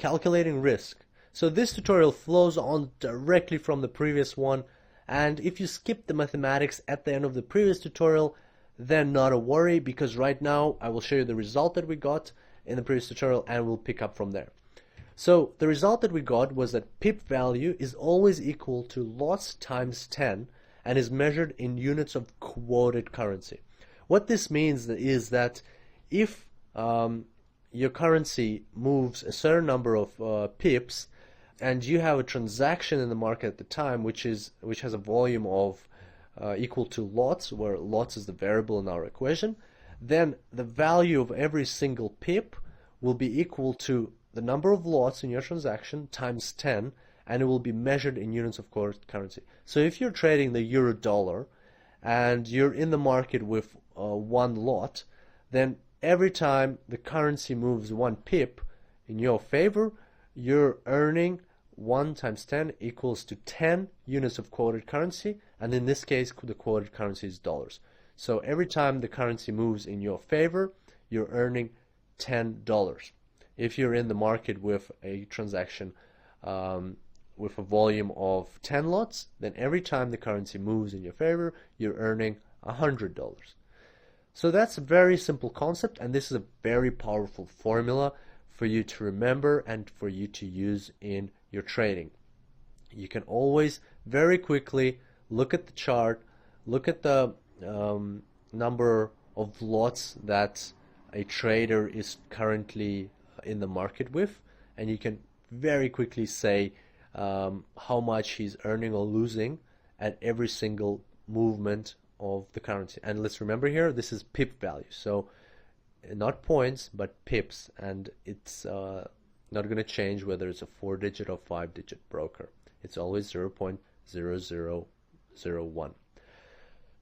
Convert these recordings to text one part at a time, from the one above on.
calculating risk. So this tutorial flows on directly from the previous one, and if you skip the mathematics at the end of the previous tutorial, then not a worry, because right now I will show you the result that we got in the previous tutorial and we'll pick up from there. So the result that we got was that pip value is always equal to lots times 10 and is measured in units of quoted currency. What this means is that if your currency moves a certain number of pips and you have a transaction in the market at the time which has a volume of equal to lots, where lots is the variable in our equation, then the value of every single pip will be equal to the number of lots in your transaction times 10, and it will be measured in units of quoted currency. So if you're trading the euro dollar and you're in the market with one lot, then every time the currency moves one pip in your favor, you're earning 1 times 10 equals to 10 units of quoted currency, and in this case the quoted currency is dollars. So every time the currency moves in your favor, you're earning $10. If you're in the market with a transaction with a volume of 10 lots, then every time the currency moves in your favor, you're earning $100. So that's a very simple concept, and this is a very powerful formula for you to remember and for you to use in your trading. You can always very quickly look at the chart, look at the number of lots that a trader is currently in the market with, and you can very quickly say how much he's earning or losing at every single movement of the currency. And let's remember here, this is pip value, so not points but pips, and it's not going to change whether it's a 4-digit or 5-digit broker. It's always 0.0001.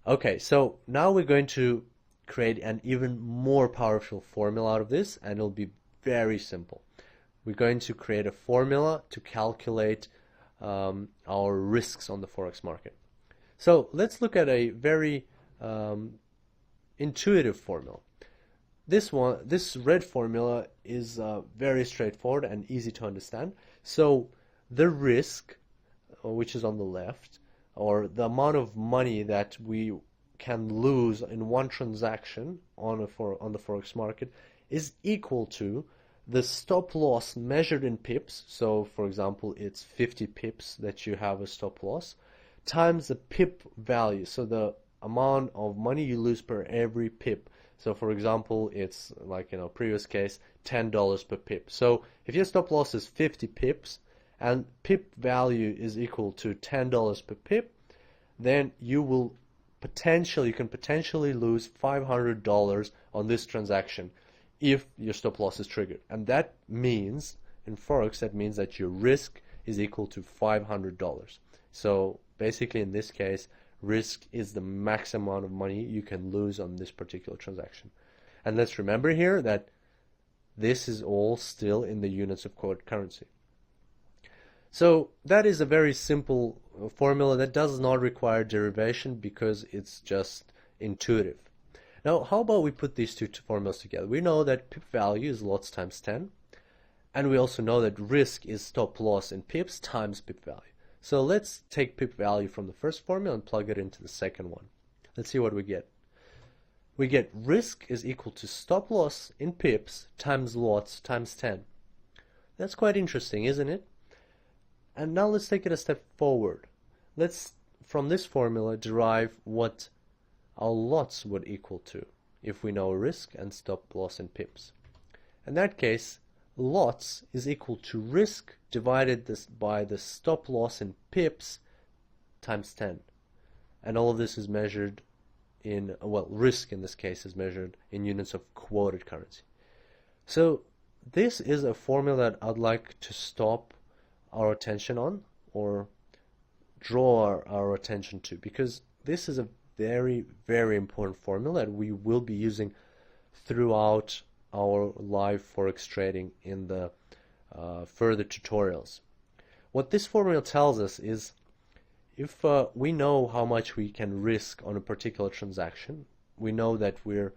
Okay, so now we're going to create an even more powerful formula out of this, and it'll be very simple. We're going to create a formula to calculate our risks on the Forex market. So let's look at a very intuitive formula. This red formula is very straightforward and easy to understand. So the risk, which is on the left, or the amount of money that we can lose in one transaction on the Forex market, is equal to the stop loss measured in pips. So for example, it's 50 pips that you have a stop loss, times the pip value, so the amount of money you lose per every pip. So for example, it's like in our previous case, $10 per pip. So if your stop loss is 50 pips and pip value is equal to $10 per pip, then you can potentially lose $500 on this transaction if your stop loss is triggered. And that means, in Forex, that means that your risk is equal to $500. So basically in this case, risk is the max amount of money you can lose on this particular transaction. And let's remember here that this is all still in the units of quoted currency. So that is a very simple formula that does not require derivation because it's just intuitive. Now, how about we put these two formulas together? We know that pip value is lots times 10, and we also know that risk is stop loss in pips times pip value. So let's take pip value from the first formula and plug it into the second one. Let's see what we get. We get risk is equal to stop loss in pips times lots times 10. That's quite interesting, isn't it? And now let's take it a step forward. Let's, from this formula, derive what our lots would equal to if we know risk and stop loss in pips. In that case, lots is equal to risk divided by the stop loss in pips times 10. And all of this is measured in, well, risk in this case is measured in units of quoted currency. So this is a formula that I'd like to stop our attention on, or draw our attention to, because this is a very, very important formula that we will be using throughout our live Forex trading in the further tutorials. What this formula tells us is if we know how much we can risk on a particular transaction, we know that we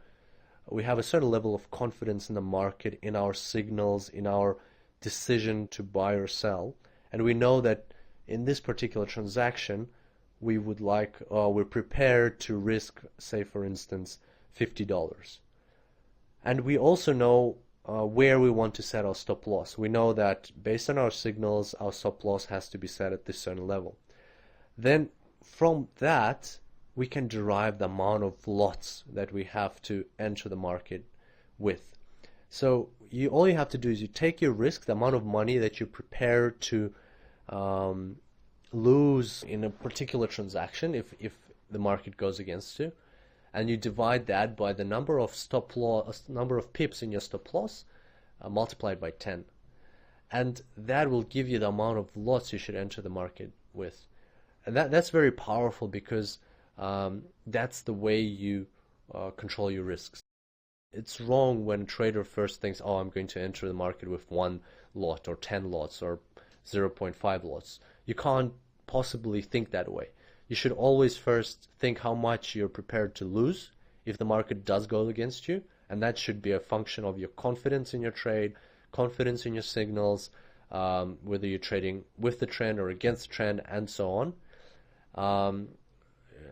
have a certain level of confidence in the market, in our signals, in our decision to buy or sell, and we know that in this particular transaction we would like, we're prepared to risk, say for instance, $50. And we also know where we want to set our stop loss. We know that based on our signals, our stop loss has to be set at this certain level. Then from that, we can derive the amount of lots that we have to enter the market with. So all you have to do is you take your risk, the amount of money that you're prepared to lose in a particular transaction if the market goes against you, and you divide that by the number of stop loss, number of pips in your stop loss, multiplied by 10, and that will give you the amount of lots you should enter the market with. And that's very powerful because that's the way you control your risks. It's wrong when a trader first thinks, oh, I'm going to enter the market with 1 lot or 10 lots or 0.5 lots. You can't possibly think that way. You should always first think how much you're prepared to lose if the market does go against you, and that should be a function of your confidence in your trade, confidence in your signals, whether you're trading with the trend or against the trend, and so on.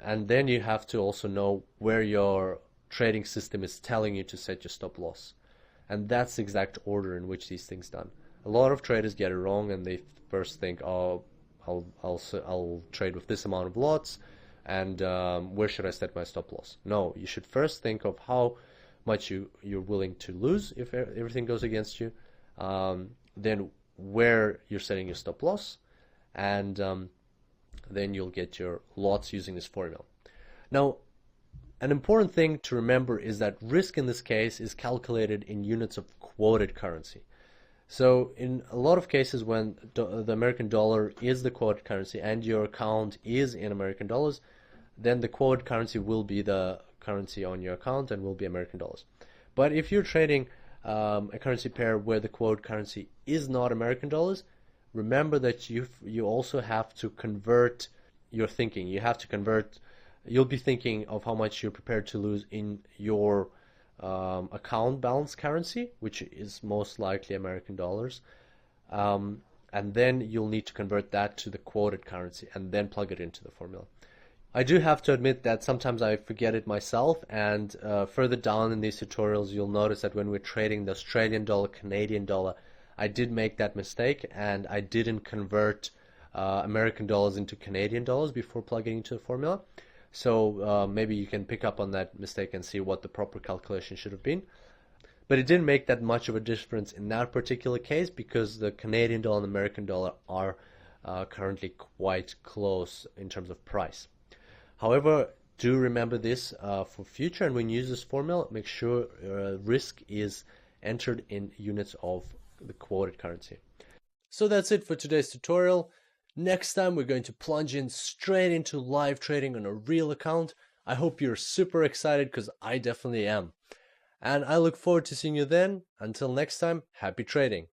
And then you have to also know where your trading system is telling you to set your stop loss, and that's the exact order in which these things done. A lot of traders get it wrong, and they first think, oh, I'll trade with this amount of lots, and where should I set my stop loss? No, you should first think of how much you're willing to lose if everything goes against you, then where you're setting your stop loss, and then you'll get your lots using this formula. Now, an important thing to remember is that risk in this case is calculated in units of quoted currency. So in a lot of cases when the American dollar is the quoted currency and your account is in American dollars, then the quoted currency will be the currency on your account and will be American dollars. But if you're trading a currency pair where the quoted currency is not American dollars, remember that you also have to convert your thinking. You have to convert, you'll be thinking of how much you're prepared to lose in your account balance currency, which is most likely American dollars, and then you'll need to convert that to the quoted currency and then plug it into the formula. I do have to admit that sometimes I forget it myself, and further down in these tutorials you'll notice that when we're trading the Australian dollar, Canadian dollar, I did make that mistake and I didn't convert American dollars into Canadian dollars before plugging into the formula. So maybe you can pick up on that mistake and see what the proper calculation should have been. But it didn't make that much of a difference in that particular case because the Canadian dollar and American dollar are currently quite close in terms of price. However, do remember this for future, and when you use this formula, make sure risk is entered in units of the quoted currency. So that's it for today's tutorial. Next time we're going to plunge in straight into live trading on a real account. I hope you're super excited because I definitely am. And I look forward to seeing you then. Until next time, happy trading.